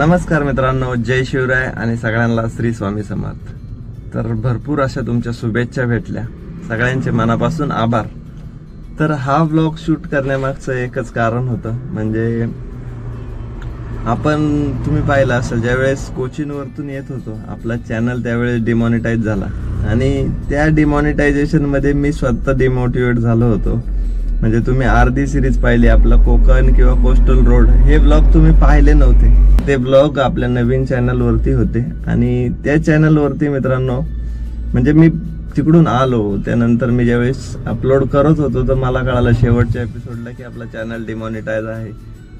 नमस्कार मित्रांनो, जय शिवराय आणि सगळ्यांना श्री स्वामी समर्थ। तर भरपूर अशा तुमच्या शुभेच्छा भेटल्या, सगळ्यांचे मनापासून आभार। तर हा व्लॉग शूट करण्यामागचं एकच कारण होतं, म्हणजे आपण तुम्ही पाहिलं असेल ज्यावेळेस कोचिन वरतून येत होतो आपला चॅनल त्यावेळेस डिमॉनिटाईज झाला आणि त्या डिमॉनिटायझेशन मध्ये मी स्वतः डिमोटिवेट झालो होतो। म्हणजे तुम्ही अर्धी सिरीज पाहिली, आपला कोकण किंवा कोस्टल रोड हे ब्लॉग तुम्ही पाहिले नव्हते। ते ब्लॉग आपल्या नवीन चॅनल वरती होते आणि त्या चॅनल वरती मित्रांनो म्हणजे मी तिकडून आलो त्यानंतर मी ज्यावेळेस अपलोड करत होतो तर मला कळालं शेवटच्या एपिसोडला की आपला चॅनल डिमॉनिटाईज आहे।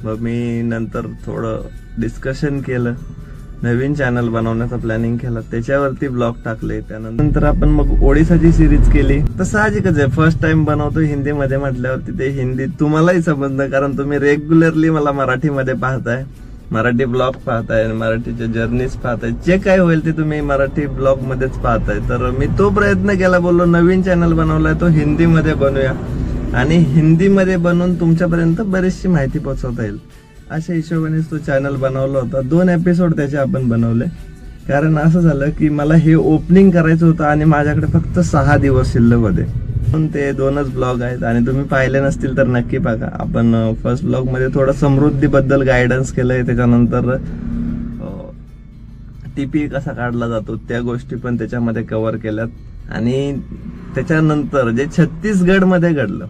मग मी नंतर थोडं डिस्कशन केलं, नवीन चॅनल बनवण्याचा प्लॅनिंग केला, त्याच्यावरती ब्लॉग टाकले। त्यानंतर आपण मग ओडिसाची सिरीज केली। तर साहजिकच आहे, फर्स्ट टाइम बनवतो हिंदीमध्ये म्हटल्यावरती ते हिंदी तुम्हालाही समजणं, कारण तुम्ही रेग्युलरली मला मराठीमध्ये पाहताय, मराठी ब्लॉग पाहताय, मराठीचे जर्नीज पाहताय, जे काय होईल ते तुम्ही मराठी ब्लॉग मध्येच पाहताय। तर मी तो प्रयत्न केला, बोललो नवीन चॅनल बनवलाय तो हिंदीमध्ये बनवूया आणि हिंदीमध्ये बनवून तुमच्यापर्यंत बरीचशी माहिती पोहोचवता येईल, अशा हिशोबानेच तो चॅनल बनवला होता। 2 एपिसोड त्याचे आपण बनवले, कारण असं झालं की मला हे ओपनिंग करायचं होतं आणि माझ्याकडे फक्त 6 दिवस शिल्लक होते, म्हणून ते 2च ब्लॉग आहेत आणि तुम्ही पाहिले नसतील तर नक्की बघा। आपण फर्स्ट ब्लॉग मध्ये थोडं समृद्धीबद्दल गायडन्स केलंय, त्याच्यानंतर टीपी कसा काढला जातो त्या गोष्टी पण त्याच्यामध्ये कव्हर केल्यात आणि त्याच्यानंतर जे छत्तीसगड मध्ये घडलं,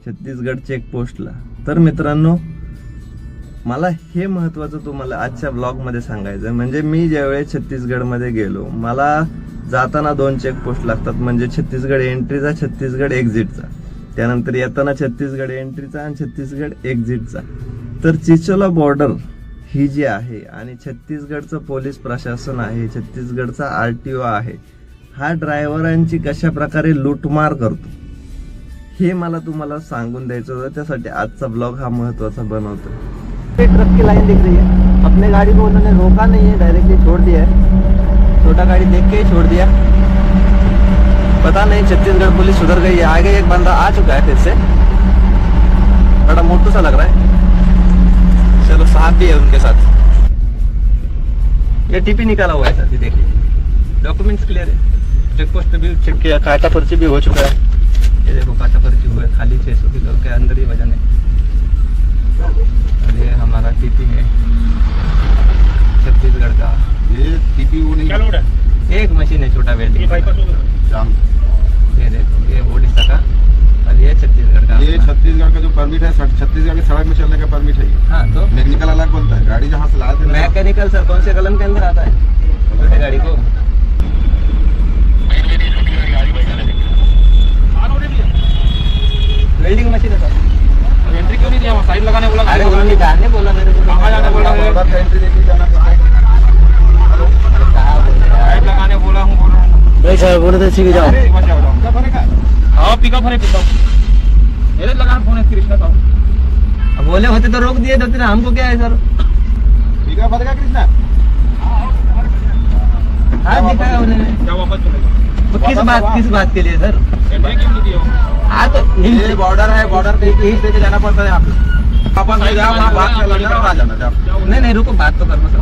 छत्तीसगड चेकपोस्टला, तर मित्रांनो मला हे महत्वाचं तुम्हाला आजच्या ब्लॉग मध्ये सांगायचं। म्हणजे मी ज्यावेळेस छत्तीसगड मध्ये गेलो, मला जाताना 2 चेकपोस्ट लागतात, म्हणजे छत्तीसगड एंट्रीचा, छत्तीसगड एक्झिटचा, त्यानंतर येताना छत्तीसगड एंट्रीचा आणि छत्तीसगड एक्झिटचा। तर चिचोला बॉर्डर ही जी आहे आणि छत्तीसगडचं पोलीस प्रशासन आहे, छत्तीसगडचा RTO आहे, हा ड्रायव्हरांची कशा प्रकारे लूटमार करतो हे मला तुम्हाला सांगून द्यायचं होतं, त्यासाठी आजचा ब्लॉग हा महत्वाचा बनवतो। ट्रक की लाइन दिख रही है, अपने गाड़ी को उन्होंने रोका नहीं है, डायरेक्टली छोड़ दिया है, छोटा गाड़ी देख के ही छोड़ दिया। पता नहीं छत्तीसगढ़ पुलिस सुधर गई है, आगे एक बंदा आ चुका है फिर से, बड़ा मोटू सा लग रहा है, चलो साहब भी है उनके साथ। ये टीपी निकाला हुआ है सर, देखिए डॉक्यूमेंट्स क्लियर है, चेक पोस्ट भी चेक किया, काटा पर्ची भी हो चुका है, ये देखो काटा पर्ची हुआ है, खाली 600 किलो के अंदर ही वजन है। ये हमारा टीपी है छत्तीसगढ़ का, ये टीपी वो नहीं है, एक मशीन है छोटा वेल्डिंग, ये देखो ये ओडिशा का और ये छत्तीसगढ़ का। ये छत्तीसगढ़ का जो परमिट है, छत्तीसगढ़ की सड़क में चलने का परमिट है। हाँ, तो मैकेनिकल अलग बनता है, गाड़ी जहाँ से लाए थे मैकेनिकल सर कौन से कलम के अंदर आता है छोटे गाड़ी को? वेल्डिंग मशीन है सर, एंट्री क्यों नहीं दिया? वहाँ साइड लगाने बोला। अरे उन्होंने जाने बोला मेरे को, कहाँ जाने बोला? बॉर्डर का एंट्री लेके जाना पड़ता है। साइड लगाने बोला हूँ, बोल रहा हूँ भाई सर, बोले तो सीधे जाओ। हाँ पिकअप है, पिकअप मेरे लगाने फोन है कृष्णा साहब। अब बोले होते तो रोक दिए होते ना, हमको क्या है सर? पिकअप है कृष्णा, हाँ दिखाया उन्होंने। क्या वापस चलेगा? तो किस बात के लिए सर? एंट्री क्यों नहीं दिया? हाँ तो ये बॉर्डर है, बॉर्डर पे यही लेके जाना पड़ता है। यहाँ पे वापस नहीं जाओ, वहाँ बात कर लेना और आ जाना। जाओ नहीं रुको, बात तो करना सर,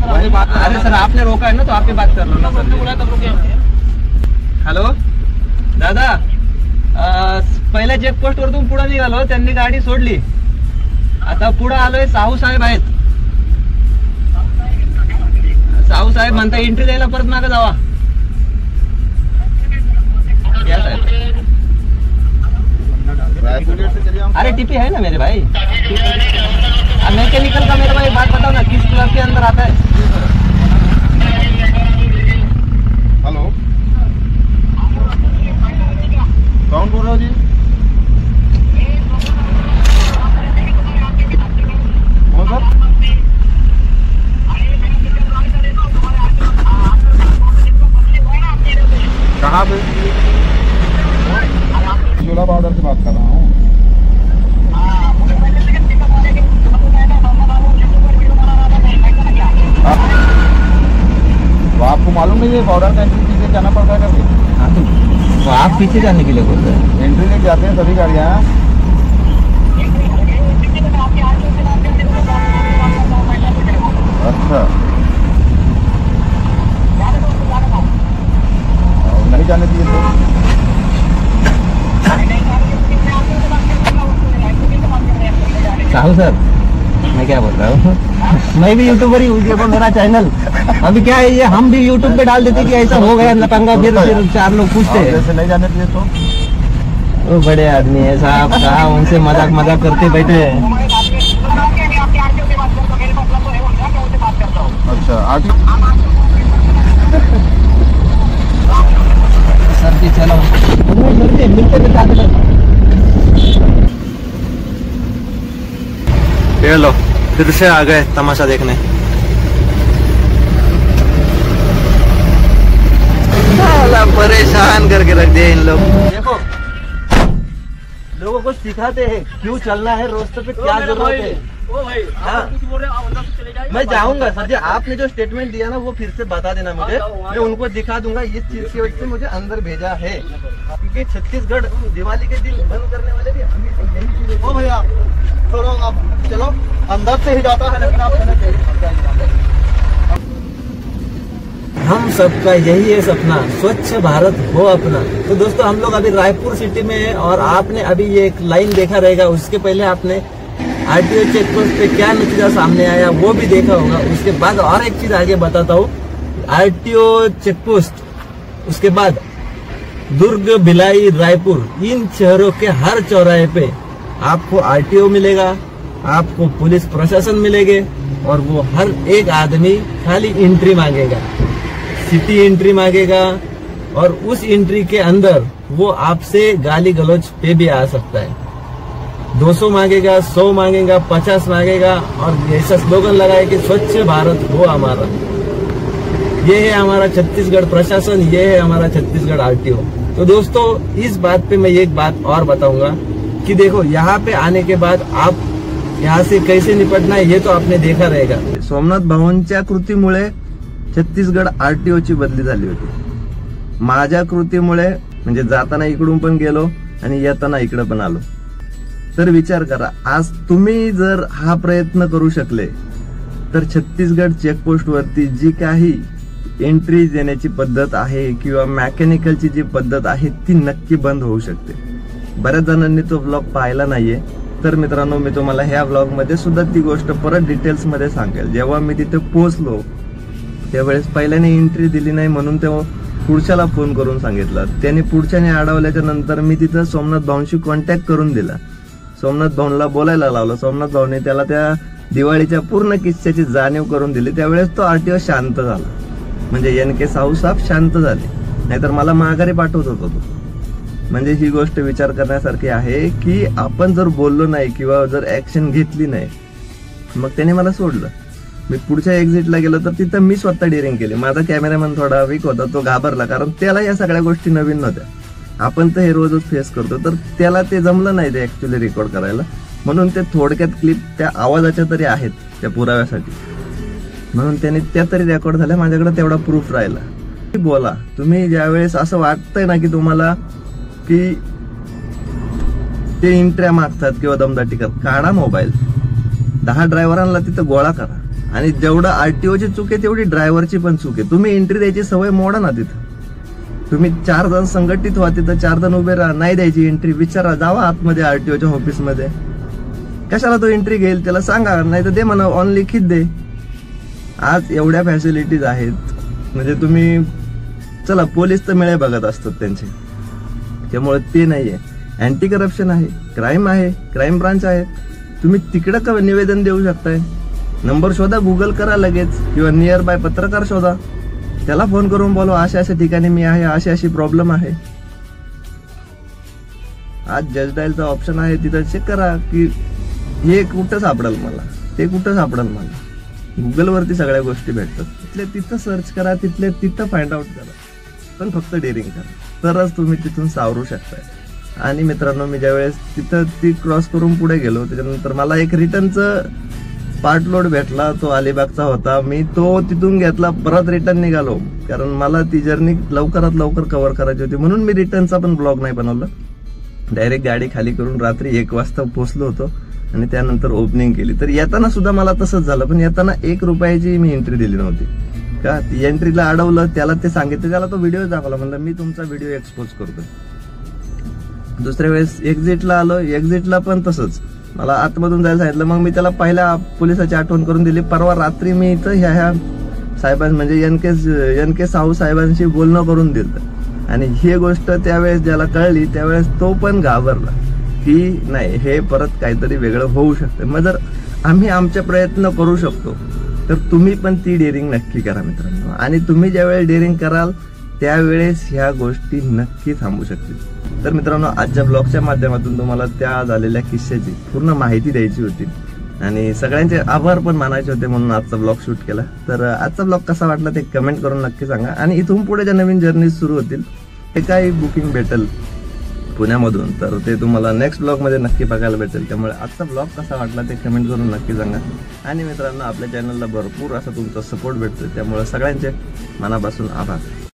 वही बात। अरे सर आपने रोका है ना, तो आप ही बात कर लो ना सर। हॅलो दादा, पहिल्या चेकपोस्ट वरतून पुढे निघालो, त्यांनी गाडी सोडली, आता पुढे आलोय, साहू साहेब आहेत, साहू साहेब म्हणता एंट्री द्यायला परत मागे जावा। या साहेब, अरे टीपी है ना मेरे भाई, मैकेनिकल का मेरे भाई बात बताओ ना, किस कलर के अंदर आता है? हेलो, कौन बोल रहे हो जी? कौन सर? कहाँ पे? झोला बॉर्डर से बात कर रहा हूँ। तो आपको मालूम नहीं है बॉर्डर का एंट्री पीछे जाना पड़ता है कभी? हाँ तो आप पीछे जाने के लिए बोल रहे हैं? एंट्री लेके जाते हैं सभी गाड़ियाँ। अच्छा, नहीं जाने दिए तो साहू सर, मैं क्या बोल रहा हूँ, मैं भी यूट्यूबर ही हूँ, देखो मेरा चैनल। अभी क्या है ये, हम भी यूट्यूब पे डाल देते कि ऐसा हो गया लपंगा, फिर 4 लोग पूछते हैं। जैसे नहीं जाने दिए तो वो बड़े आदमी है साहब, कहा उनसे मजाक करते बैठे हैं। अच्छा, आगे सर की चलो मिलते ये लो, फिर से आ गए तमाशा देखने। साला परेशान करके रख दिया इन लोग। देखो, लोगों को सिखाते हैं क्यों चलना है, रास्ते पे क्या जरूरत है। ओ भाई, हाँ। आप कुछ बोल रहे हो, आप अंदर से चले जाइए। मैं जाऊंगा सर जी, आपने जो स्टेटमेंट दिया ना वो फिर से बता देना मुझे, मैं उनको दिखा दूंगा इस चीज की वजह से मुझे अंदर भेजा है, क्योंकि छत्तीसगढ़ दिवाली के दिन बंद करने वाले भी हम भी यही चीजें। ओ भैया थोड़ा आप चलो, अंदर से ही जाता है लेकिन आप हम सबका यही है सपना, स्वच्छ भारत हो अपना। तो दोस्तों हम लोग अभी रायपुर सिटी में हैं और आपने अभी ये एक लाइन देखा रहेगा, उसके पहले आपने आरटीओ चेक पोस्ट पे क्या नतीजा सामने आया वो भी देखा होगा। उसके बाद और एक चीज आगे बताता हूँ, आरटीओ चेक पोस्ट, उसके बाद दुर्ग, भिलाई, रायपुर, इन शहरों के हर चौराहे पे आपको आरटीओ मिलेगा, आपको पुलिस प्रशासन मिलेंगे और वो हर एक आदमी खाली एंट्री मांगेगा, सिटी एंट्री मांगेगा और उस एंट्री के अंदर वो आपसे गाली गलौज पे भी आ सकता है। 200 मांगेगा, 100 मांगेगा, 50 मांगेगा और ऐसा स्लोगन लगाए कि स्वच्छ भारत हो हमारा। ये है हमारा छत्तीसगढ़ प्रशासन, ये है हमारा छत्तीसगढ़ आरटीओ। तो दोस्तों इस बात पे मैं एक बात और बताऊंगा कि देखो यहाँ पे आने के बाद आप यहाँ से कैसे निपटना है ये तो आपने देखा रहेगा। सोमनाथ भाऊंच्या कृतीमुळे छत्तीसगड आरटीओची बदली झाली होती। माझ्या कृतीमुळे म्हणजे जाताना इकडून पण गेलो आणि येताना इकडे पण आलो। तर विचार करा, आज तुम्ही जर हा प्रयत्न करू शकले तर छत्तीसगड चेकपोस्ट वरती जी काही एंट्री देण्याची पद्धत आहे किंवा मेकॅनिकलची जी पद्धत आहे ती नक्की बंद होऊ शकते। बऱ्याच जणांनी तो व्लॉग पाहिला नाहीये, तर मित्रांनो मी तुम्हाला ह्या व्लॉग मध्ये सुद्धा ती गोष्ट परत डिटेल्स मध्ये सांगेल। जेव्हा मी तिथे पोहोचलो त्यावेळेस पहिल्याने एंट्री दिली नाही म्हणून तेव्हा पुढच्याला फोन करून सांगितलं, त्याने पुढच्याने अडवल्याच्या नंतर मी तिथं सोमनाथ भाऊंशी कॉन्टॅक्ट करून दिला, सोमनाथ भाऊंला बोलायला लावलं, सोमनाथ भाऊने त्याला त्या दिवाळीच्या पूर्ण किस्स्याची जाणीव करून दिली। त्यावेळेस तो आरटीओ शांत झाला, म्हणजे एन.के. साहू साहेब शांत झाले, नाहीतर मला माघारी पाठवत होता तो। म्हणजे ही गोष्ट विचार करण्यासारखी आहे की आपण जर बोललो नाही किंवा जर ऍक्शन घेतली नाही, मग त्याने मला सोडलं, मी पुढच्या एक्झिटला गेलो तर तिथं मी स्वतः डेअरिंग केली। माझा कॅमेरामॅन थोडा वीक होता, तो घाबरला, कारण त्याला या सगळ्या गोष्टी नवीन नव्हत्या, आपण तर हे रोजच फेस करतो, तर त्याला ते जमलं नाही ते ऍक्च्युअली रेकॉर्ड करायला, म्हणून ते थोडक्यात क्लिप त्या आवाजाच्या तरी आहेत त्या पुराव्यासाठी, म्हणून त्याने त्या तरी रेकॉर्ड झाल्या, माझ्याकडे तेवढा प्रूफ राहिला। बोला तुम्ही ज्यावेळेस असं वाटतंय ना की तुम्हाला की ते इंट्र्या मागतात किंवा दमदाटी करतात, काढा मोबाईल, 10 ड्रायव्हरांना तिथं गोळा करा, आणि जेवढं आरटीओची चूक आहे तेवढी ड्रायव्हरची पण चूक आहे। तुम्ही एंट्री द्यायची सवय मोडा ना, तिथं तुम्ही 4 जण संघटित व्हा, तिथं 4 जण उभे राहा, नाही द्यायची एंट्री विचारा, जावा आतमध्ये आरटीओच्या ऑफिसमध्ये, कशाला तो एंट्री घेईल त्याला सांगा, नाही तर दे म्हणा, ऑन लिखित दे। आज एवढ्या फॅसिलिटीज आहेत, म्हणजे तुम्ही चला पोलीस तर मिळे बघत असतात त्यांचे, त्यामुळे ते नाहीये, अँटी करप्शन आहे, क्राईम ब्रांच आहे, तुम्ही तिकडे का निवेदन देऊ शकताय, नंबर शोधा, गुगल करा लगेच, किंवा नियर बाय पत्रकार शोधा, त्याला फोन करून बोलवा, अशा ठिकाणी मी आहे, अशी प्रॉब्लेम आहे। आज जज डायलचा ऑप्शन आहे, तिथं चेक करा की हे कुठं सापडेल मला, ते कुठं सापडेल मला, गुगलवरती सगळ्या गोष्टी भेटतात, तिथल्या तिथं सर्च करा, तिथल्या तिथं फाइंड आउट करा, पण फक्त डेअरिंग करा, तरच तुम्ही तिथून सावरू शकताय। आणि मित्रांनो मी ज्यावेळेस तिथं ती क्रॉस करून पुढे गेलो, त्याच्यानंतर मला एक रिटर्नचं पार्ट लोड भेटला, तो अलिबागचा होता, मी तो तिथून घेतला, परत रिटर्न निघालो, कारण मला ती जर्नी लवकरात लवकर कव्हर करायची होती, म्हणून मी रिटर्नचा पण ब्लॉग नाही बनवला, डायरेक्ट गाडी खाली करून रात्री 1 वाजता पोहोचलो होतो आणि त्यानंतर ओपनिंग केली. तर येताना सुद्धा मला तसंच झालं, पण येताना 1 रुपयाची मी एंट्री दिली नव्हती. का ती एंट्रीला अडवलं, त्याला ते सांगितलं, त्याला तो व्हिडिओ दाखवला, म्हणलं मी तुमचा व्हिडिओ एक्सपोज करतो. दुसऱ्या वेळेस एक्झिटला आलो, एक्झिटला पण तसंच मला आतमधून जायला सांगितलं. मग मी त्याला पहिल्या पोलिसाची आठवण करून दिली. परवा रात्री मी इथं ह्या साहेबां म्हणजे एन के साहू साहेबांशी बोलणं करून दिलं, आणि ही गोष्ट त्यावेळेस ज्याला कळली त्यावेळेस तो पण घाबरला की नाही, हे परत काहीतरी वेगळं होऊ शकतं. मग जर आम्ही आमचे प्रयत्न करू शकतो तर तुम्ही पण ती डेअरिंग नक्की करा मित्रांनो. आणि तुम्ही ज्यावेळेस डेअरिंग कराल त्यावेळेस ह्या गोष्टी नक्की थांबू शकतील. तर मित्रांनो, आजच्या ब्लॉगच्या माध्यमातून तुम्हाला त्या झालेल्या किस्स्याची पूर्ण माहिती द्यायची होती आणि सगळ्यांचे आभार पण मानायचे होते, म्हणून आजचा ब्लॉग शूट केला. तर आजचा ब्लॉग कसा वाटला ते कमेंट करून नक्की सांगा. आणि इथून पुढे ज्या नवीन जर्नी सुरू होतील ते काही बुकिंग भेटेल पुण्यामधून, तर ते तुम्हाला नेक्स्ट ब्लॉगमध्ये नक्की बघायला भेटेल. त्यामुळे आजचा ब्लॉग कसा वाटला ते कमेंट करून नक्की सांगा. आणि मित्रांनो, आपल्या चॅनलला भरपूर असा तुमचा सपोर्ट भेटतो, त्यामुळे सगळ्यांचे मनापासून आभार.